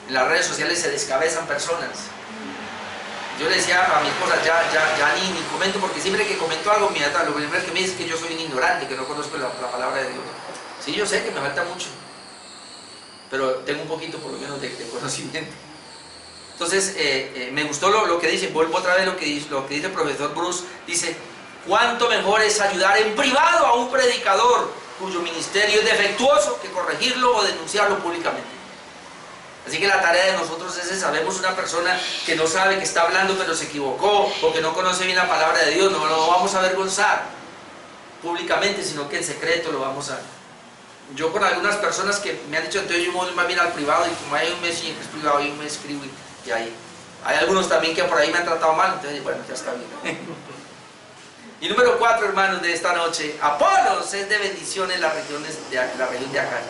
En las redes sociales se descabezan personas. Yo le decía a mi esposa, ya ni comento, porque siempre que comento algo, lo primero que me dice es que yo soy un ignorante, que no conozco la palabra de Dios. Sí, yo sé que me falta mucho, pero tengo un poquito por lo menos de conocimiento. Entonces, me gustó lo que dice. Vuelvo otra vez lo que dice el profesor Bruce. Dice: ¿cuánto mejor es ayudar en privado a un predicador cuyo ministerio es defectuoso que corregirlo o denunciarlo públicamente? Así que la tarea de nosotros es esa. Vemos una persona que no sabe, que está hablando pero se equivocó, o que no conoce bien la palabra de Dios, no lo vamos a avergonzar públicamente, sino que en secreto lo vamos a... Yo con algunas personas que me han dicho, entonces yo voy más bien al privado, y como hay un mes siempre es privado, y un mes escribo, y ahí hay algunos también que por ahí me han tratado mal, entonces bueno, ya está bien. Y número 4, hermanos, de esta noche: Apolos es de bendición en las regiones de la región de Acaya.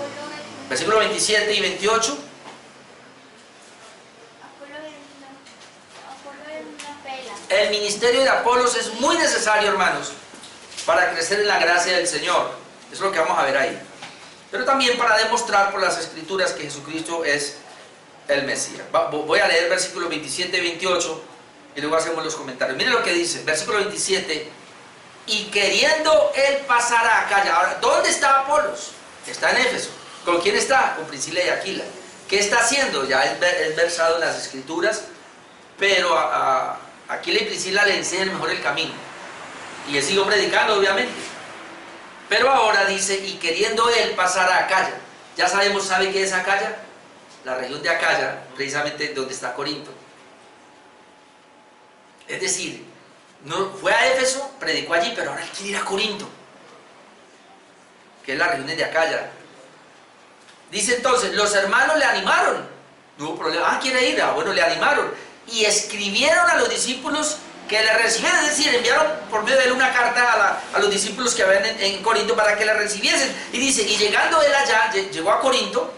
Versículos 27 y 28. El ministerio de Apolos es muy necesario, hermanos, para crecer en la gracia del Señor. Eso es lo que vamos a ver ahí. Pero también para demostrar por las Escrituras que Jesucristo es el Mesías. Voy a leer versículos 27 y 28 y luego hacemos los comentarios. Miren lo que dice, versículo 27: y queriendo él pasar a Acaya. Ahora, ¿dónde está Apolos? Está en Éfeso. ¿Con quién está? Con Priscila y Aquila. ¿Qué está haciendo? Ya es versado en las Escrituras, pero a Aquila y Priscila le enseñan mejor el camino, y él siguió predicando, obviamente. Pero ahora dice: y queriendo él pasar a Acaya. Ya sabemos, ¿sabe qué es Acaya? La región de Acaya, precisamente donde está Corinto. Es decir, no fue a Éfeso, predicó allí, pero ahora él quiere ir a Corinto, que es la región de Acaya. Dice entonces, los hermanos le animaron. No hubo problema. Ah, ¿quiere ir? Ah, bueno, le animaron. Y escribieron a los discípulos que le recibieran, es decir, enviaron por medio de él una carta a los discípulos que habían en Corinto para que la recibiesen. Y dice, y llegando él allá, llegó a Corinto,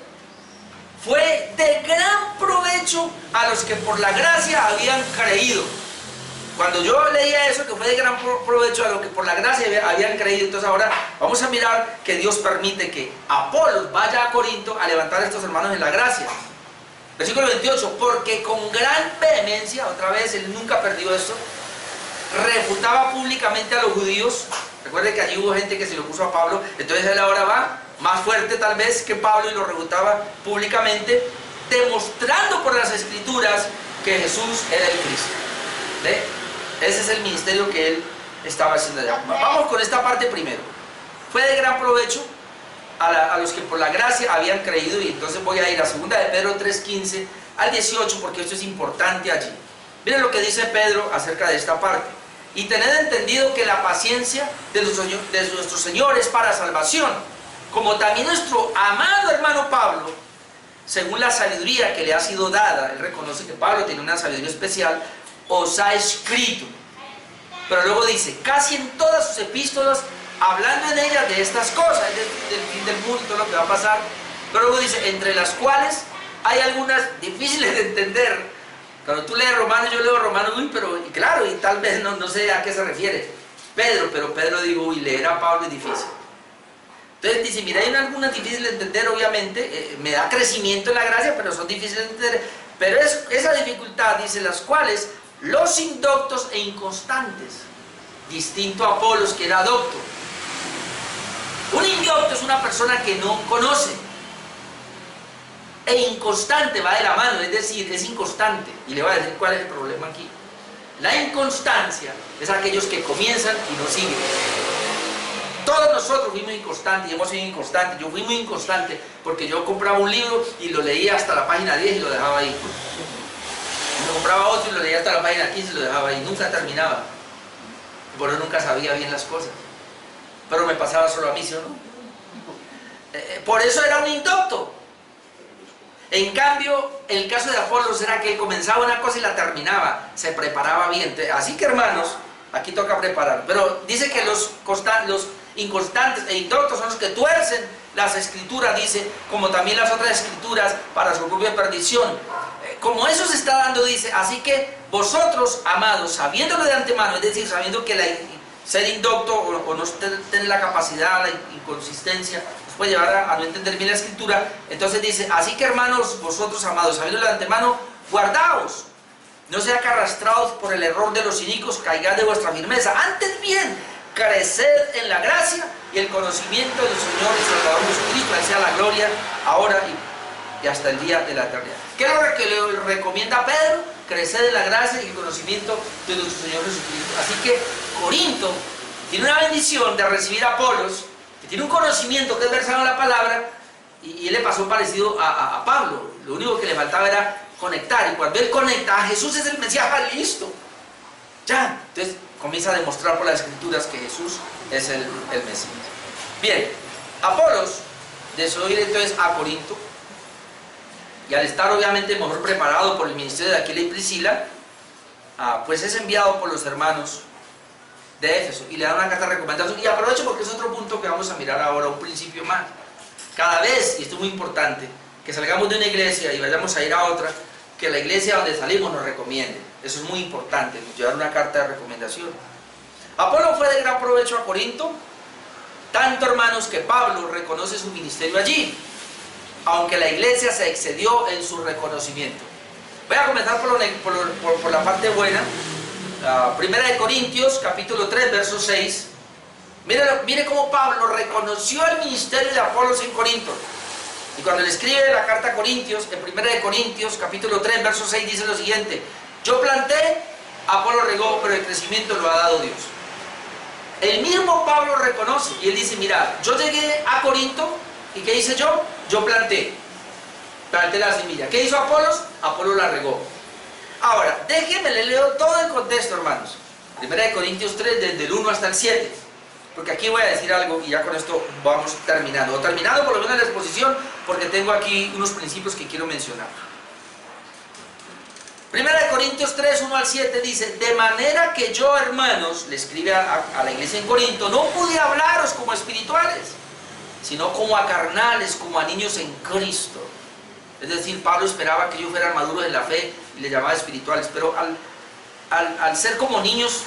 fue de gran provecho a los que por la gracia habían creído. Cuando yo leía eso, que fue de gran provecho a los que por la gracia habían creído, entonces ahora vamos a mirar que Dios permite que Apolos vaya a Corinto a levantar a estos hermanos en la gracia. Versículo 28, porque con gran vehemencia, otra vez, él nunca perdió esto, refutaba públicamente a los judíos. Recuerden que allí hubo gente que se lo puso a Pablo, entonces él ahora va más fuerte tal vez que Pablo y lo refutaba públicamente, demostrando por las escrituras que Jesús era el Cristo. ¿Ve? Ese es el ministerio que él estaba haciendo allá. Vamos con esta parte primero. Fue de gran provecho a los que por la gracia habían creído, y entonces voy a ir a 2 de Pedro 3:15 al 18 porque esto es importante allí. Miren lo que dice Pedro acerca de esta parte. Y tened entendido que la paciencia de nuestro Señor es para salvación, como también nuestro amado hermano Pablo, según la sabiduría que le ha sido dada, él reconoce que Pablo tiene una sabiduría especial, os ha escrito. Pero luego dice, casi en todas sus epístolas, hablando en ellas de estas cosas, del fin del mundo y todo lo que va a pasar. Pero luego dice, entre las cuales hay algunas difíciles de entender. Cuando tú lees Romanos, yo leo Romanos, pero y claro, y tal vez no sé a qué se refiere Pedro, pero Pedro digo, uy, leer a Pablo es difícil. Entonces dice, mira, hay algunas difíciles de entender, obviamente, me da crecimiento en la gracia, pero son difíciles de entender. Pero esa dificultad, dice, las cuales los indoctos e inconstantes, distinto a Apolos, que era docto. Un indocto es una persona que no conoce, e inconstante va de la mano, es decir, es inconstante. Y le voy a decir cuál es el problema aquí. La inconstancia es aquellos que comienzan y no siguen. Todos nosotros fuimos inconstantes y hemos sido inconstantes. Yo fui muy inconstante porque yo compraba un libro y lo leía hasta la página 10 y lo dejaba ahí. Yo compraba otro y lo leía hasta la página 15 y lo dejaba ahí. Nunca terminaba. Por eso nunca sabía bien las cosas. Pero me pasaba solo a mí, ¿sí o no? Por eso era un indocto. En cambio, el caso de Apolos era que él comenzaba una cosa y la terminaba. Se preparaba bien. Así que, hermanos, aquí toca preparar. Pero dice que los inconstantes e indoctos son los que tuercen las escrituras, dice, como también las otras escrituras para su propia perdición. Como eso se está dando, dice, así que vosotros, amados, sabiéndolo de antemano, es decir, sabiendo que ser indocto o no tener la capacidad, la inconsistencia, nos puede llevar a no entender bien la escritura. Entonces dice, así que hermanos, vosotros, amados, sabiéndolo de antemano, guardaos, no sea que arrastrados por el error de los inicuos caigáis de vuestra firmeza. Antes bien, creced en la gracia y el conocimiento del Señor y Salvador Jesucristo. Ahí sea la gloria ahora y hasta el día de la eternidad. ¿Qué es lo que le recomienda Pedro? Crecer en la gracia y el conocimiento de nuestro Señor Jesucristo. Así que Corinto tiene una bendición de recibir a Apolos, que tiene un conocimiento que es versado en la palabra, y él le pasó parecido a Pablo. Lo único que le faltaba era conectar, y cuando él conecta, Jesús es el Mesías, listo, ya. Entonces comienza a demostrar por las escrituras que Jesús es el Mesías. Bien, Apolos decidió ir entonces a Corinto, y al estar obviamente mejor preparado por el ministerio de Aquila y Priscila, pues es enviado por los hermanos de Éfeso y le dan una carta de recomendación. Y aprovecho porque es otro punto que vamos a mirar ahora, un principio más. Cada vez, y esto es muy importante, que salgamos de una iglesia y vayamos a ir a otra, que la iglesia donde salimos nos recomiende. Eso es muy importante, llevar una carta de recomendación. Apolo fue de gran provecho a Corinto, tanto, hermanos, que Pablo reconoce su ministerio allí, aunque la iglesia se excedió en su reconocimiento. Voy a comenzar por la parte buena. Primera de Corintios, capítulo 3, verso 6. Mire cómo Pablo reconoció el ministerio de Apolos en Corinto. Y cuando le escribe la carta a Corintios, en Primera de Corintios, capítulo 3, verso 6, dice lo siguiente: yo planté, Apolo regó, pero el crecimiento lo ha dado Dios. El mismo Pablo reconoce, y él dice, mira, yo llegué a Corinto, ¿y qué hice yo? Yo planté la semilla. ¿Qué hizo Apolos? Apolo la regó. Ahora, déjenme, le leo todo el contexto, hermanos. Primera de Corintios 3, desde el 1 hasta el 7. porque aquí voy a decir algo y ya con esto vamos terminando. O terminando por lo menos la exposición, porque tengo aquí unos principios que quiero mencionar. Primera de Corintios 3, 1 al 7 dice: de manera que yo, hermanos, le escribe a la iglesia en Corinto, no pude hablaros como espirituales, sino como a carnales, como a niños en Cristo. Es decir, Pablo esperaba que ellos fueran maduros en la fe y le llamaba espirituales, pero al ser como niños,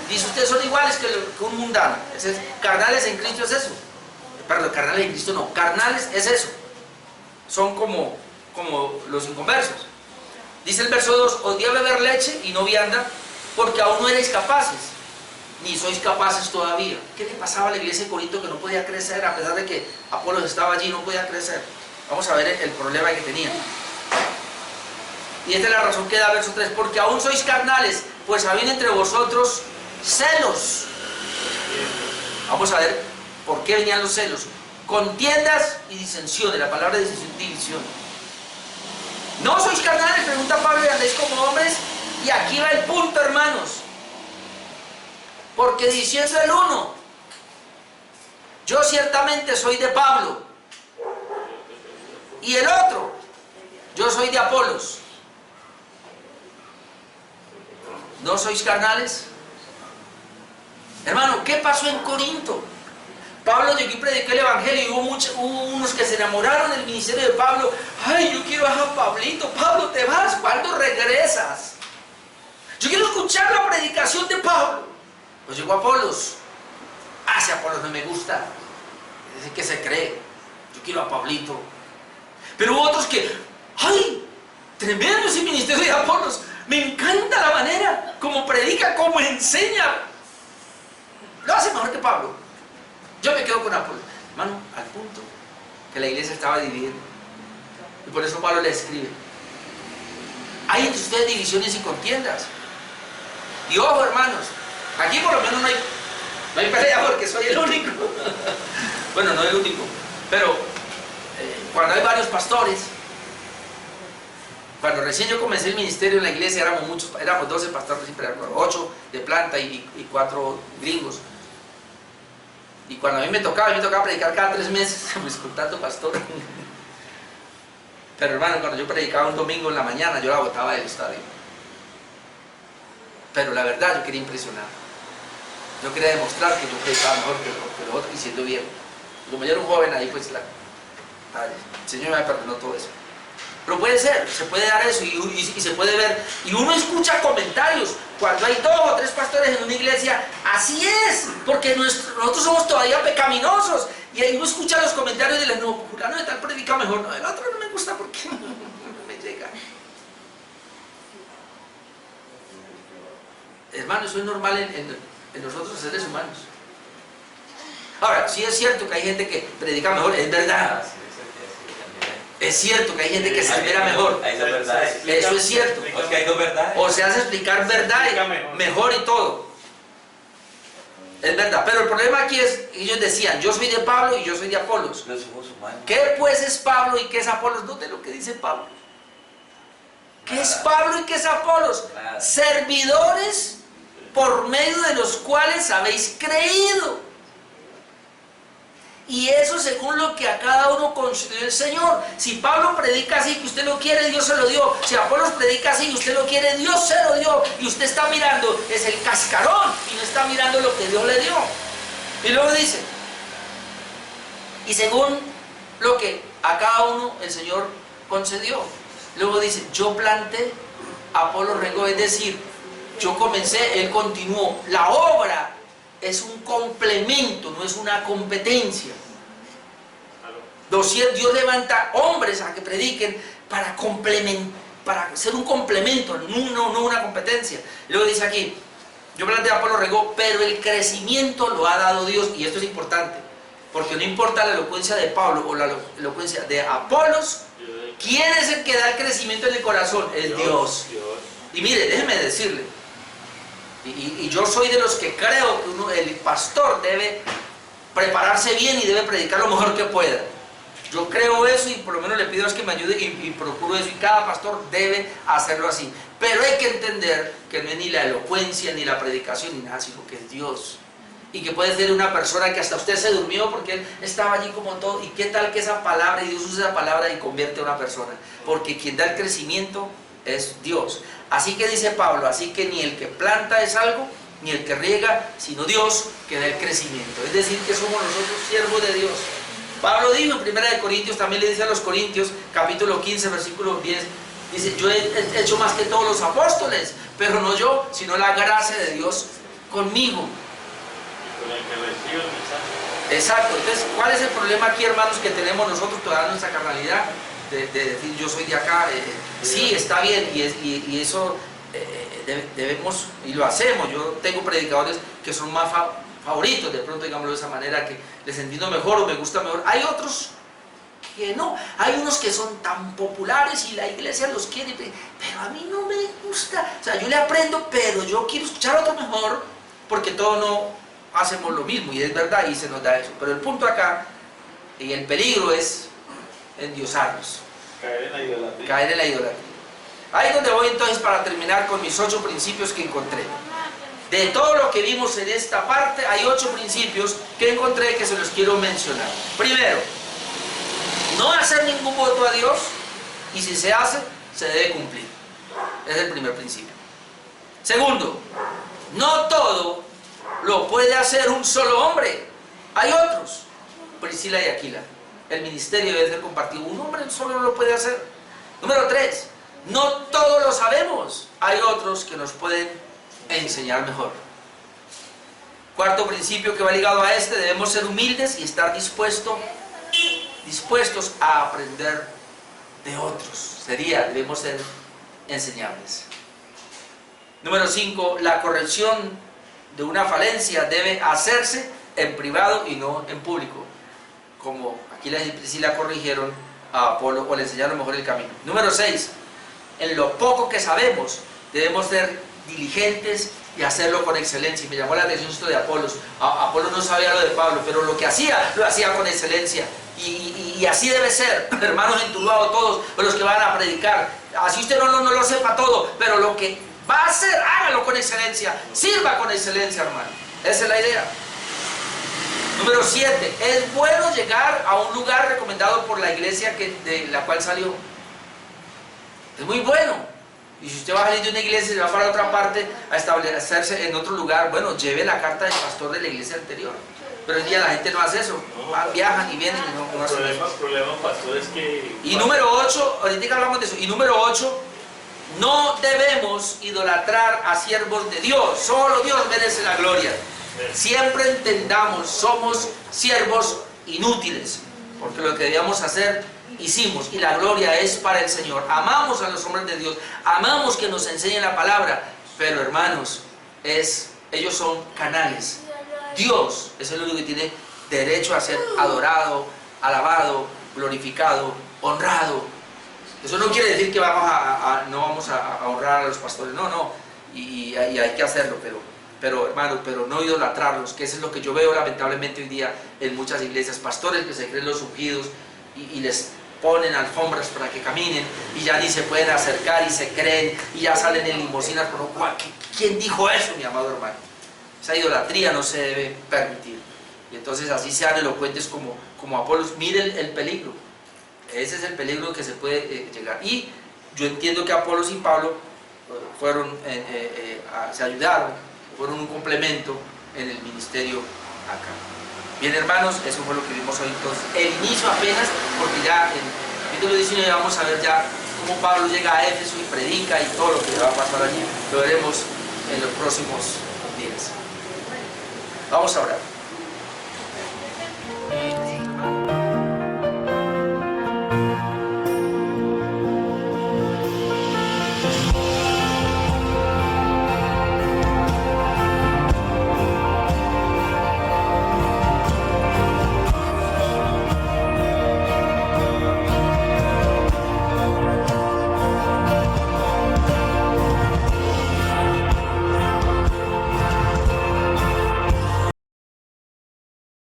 dice: ustedes son iguales que un mundano. Carnales en Cristo es eso. Perdón, carnales en Cristo no, carnales es eso. Son como los inconversos. Dice el verso 2: os di a beber leche y no vianda, porque aún no erais capaces, ni sois capaces todavía. ¿Qué le pasaba a la iglesia de Corinto que no podía crecer, a pesar de que Apolos estaba allí, no podía crecer? Vamos a ver el problema que tenían. Y esta es la razón que da verso 3: porque aún sois carnales, pues había entre vosotros celos. Vamos a ver por qué venían los celos. Contiendas y disensiones. La palabra división. ¿No sois carnales?, pregunta Pablo, y andéis como hombres. Y aquí va el punto, hermanos. Porque diciendo el uno: yo ciertamente soy de Pablo, y el otro: yo soy de Apolos. ¿No sois carnales? Hermano, ¿qué pasó en Corinto? Pablo llegó y predicó el evangelio y hubo unos que se enamoraron del ministerio de Pablo. Ay, yo quiero a Pablito. Pablo, te vas, ¿cuándo regresas? Yo quiero escuchar la predicación de Pablo. Pues llegó Apolos. Ah, ese Apolos no me gusta. Es el que se cree. Yo quiero a Pablito. Pero hubo otros que, ay, tremendo ese ministerio de Apolos. Me encanta la manera como predica, como enseña. Lo hace mejor que Pablo. Yo me quedo con Apolos. Hermano, al punto que la iglesia estaba dividida. Y por eso Pablo le escribe: hay entre ustedes divisiones y contiendas. Y ojo, hermanos, aquí por lo menos no hay pelea, porque soy el único. Bueno, no el único, pero cuando hay varios pastores, cuando recién yo comencé el ministerio en la iglesia, éramos muchos, éramos 12 pastores, siempre éramos 8 de planta y 4 gringos. Y cuando a mí me tocaba predicar cada 3 meses, pues con tanto pastor. Pero hermano, cuando yo predicaba un domingo en la mañana, yo la botaba del estadio. Pero la verdad, yo quería impresionar. Yo quería demostrar que yo predicaba mejor que los otros, y siendo viejo. Como yo era un joven ahí, pues el Señor me perdonó todo eso. Pero puede ser, se puede dar eso y se puede ver. Y uno escucha comentarios cuando hay 2 o 3 pastores en una iglesia. Así es, porque nosotros somos todavía pecaminosos. Y ahí uno escucha los comentarios y le dice: no, fulano de tal predica mejor. No, el otro no me gusta porque no me llega. Hermano, eso es normal en nosotros, seres humanos. Ahora, sí es cierto que hay gente que predica mejor, es verdad. Es cierto que hay gente que se espera mejor. Hay dos verdades. Eso es cierto. Es que hay dos verdades. O se hace explicar verdad mejor y todo. Es verdad. Pero el problema aquí es, ellos decían: yo soy de Pablo y yo soy de Apolos. Los somos humanos. ¿Qué pues es Pablo y qué es Apolos? Note lo que dice Pablo. ¿Qué es Pablo y qué es Apolos? Nada. Servidores por medio de los cuales habéis creído. Y eso según lo que a cada uno concedió el Señor. Si Pablo predica así, que usted lo quiere, Dios se lo dio. Si Apolos predica así y usted lo quiere, Dios se lo dio. Y usted está mirando, es el cascarón, y no está mirando lo que Dios le dio. Y luego dice: y según lo que a cada uno el Señor concedió. Luego dice: yo planté, Apolos regó. Es decir, yo comencé, él continuó. La obra es un complemento, no es una competencia. Dios levanta hombres a que prediquen para ser un complemento, no una competencia. Luego dice aquí: yo planté, Apolo regó, pero el crecimiento lo ha dado Dios. Y esto es importante, porque no importa la elocuencia de Pablo o la elocuencia de Apolos, ¿quién es el que da el crecimiento en el corazón? Es Dios. Y mire, déjeme decirle, y yo soy de los que creo que el pastor debe prepararse bien y debe predicar lo mejor que pueda. Yo creo eso, y por lo menos le pido a Dios que me ayude y procuro eso, y cada pastor debe hacerlo así. Pero hay que entender que no es ni la elocuencia, ni la predicación, ni nada, sino que es Dios. y que puede ser una persona que hasta usted se durmió porque él estaba allí como todo. ¿Y qué tal que esa palabra, y Dios usa esa palabra y convierte a una persona? Porque quien da el crecimiento es Dios. Así que dice Pablo, así que ni el que planta es algo, ni el que riega, sino Dios que da el crecimiento. Es decir, que somos nosotros siervos de Dios. Pablo dijo en 1 Corintios, también le dice a los Corintios, capítulo 15, versículo 10, dice, yo he hecho más que todos los apóstoles, pero no yo, sino la gracia de Dios conmigo. Con el que recibe el mensaje. Exacto. Entonces, ¿cuál es el problema aquí, hermanos, que tenemos nosotros toda nuestra carnalidad? De decir, yo soy de acá. Sí, está bien, y eso debemos, y lo hacemos. Yo tengo predicadores que son más favoritos, de pronto, digámoslo de esa manera, que les entiendo mejor o me gusta mejor. Hay otros que no. Hay unos que son tan populares y la iglesia los quiere, pero a mí no me gusta. O sea, yo le aprendo, pero yo quiero escuchar a otro mejor, porque todos no hacemos lo mismo, y es verdad, y se nos da eso. Pero el punto acá, y el peligro es endiosarnos. Caer en la idolatría. Caer en la idolatría. Ahí es donde voy entonces para terminar con mis 8 principios que encontré. De todo lo que vimos en esta parte, hay 8 principios que encontré que se los quiero mencionar. Primero, no hacer ningún voto a Dios, y si se hace, se debe cumplir. Es el primer principio. Segundo, no todo lo puede hacer un solo hombre. Hay otros, Priscila y Aquila. El ministerio debe ser compartido. Un hombre solo no lo puede hacer. Número 3, no todo lo sabemos. Hay otros que nos pueden enseñar mejor. Cuarto principio que va ligado a este, debemos ser humildes y estar dispuestos a aprender de otros. Debemos ser enseñables. Número 5, la corrección de una falencia debe hacerse en privado y no en público, como Aquila y Priscila corrigieron a Apolo o le enseñaron mejor el camino. Número 6, en lo poco que sabemos debemos ser diligentes y hacerlo con excelencia. Y me llamó la atención esto de Apolos. Apolo no sabía lo de Pablo, pero lo que hacía, lo hacía con excelencia. Y así debe ser, hermanos entubados todos, los que van a predicar. Así usted no lo sepa todo, pero lo que va a hacer, hágalo con excelencia, sirva con excelencia, hermano. Esa es la idea. Número 7, es bueno llegar a un lugar recomendado por la iglesia de la cual salió. Es muy bueno. Y si usted va a salir de una iglesia y va para otra parte a establecerse en otro lugar, bueno, lleve la carta del pastor de la iglesia anterior. Pero hoy día la gente no hace eso. Viajan y vienen y no hacen eso. Problemas, pastor, es que... Y número 8, ahorita hablamos de eso. Y número 8, no debemos idolatrar a siervos de Dios. Solo Dios merece la gloria. Siempre entendamos, somos siervos inútiles, porque lo que debíamos hacer, hicimos, y la gloria es para el Señor. Amamos a los hombres de Dios, amamos que nos enseñen la palabra, pero hermanos, ellos son canales. Dios es el único que tiene derecho a ser adorado, alabado, glorificado, honrado. Eso no quiere decir que no vamos a honrar a los pastores, no, y hay que hacerlo, pero hermano, pero no idolatrarlos, que eso es lo que yo veo lamentablemente hoy día en muchas iglesias. Pastores que se creen los ungidos y les ponen alfombras para que caminen y ya ni se pueden acercar y se creen y ya salen en limusinas. Pero ¿quién dijo eso, mi amado hermano? Esa idolatría no se debe permitir. Y entonces así sean elocuentes como Apolos. Miren el peligro. Ese es el peligro que se puede llegar. Y yo entiendo que Apolos y Pablo se ayudaron, fueron un complemento en el ministerio acá. Bien, hermanos, eso fue lo que vimos hoy. Entonces, el inicio apenas, porque ya en el capítulo 19 vamos a ver ya cómo Pablo llega a Éfeso y predica y todo lo que va a pasar allí. Lo veremos en los próximos días. Vamos a orar.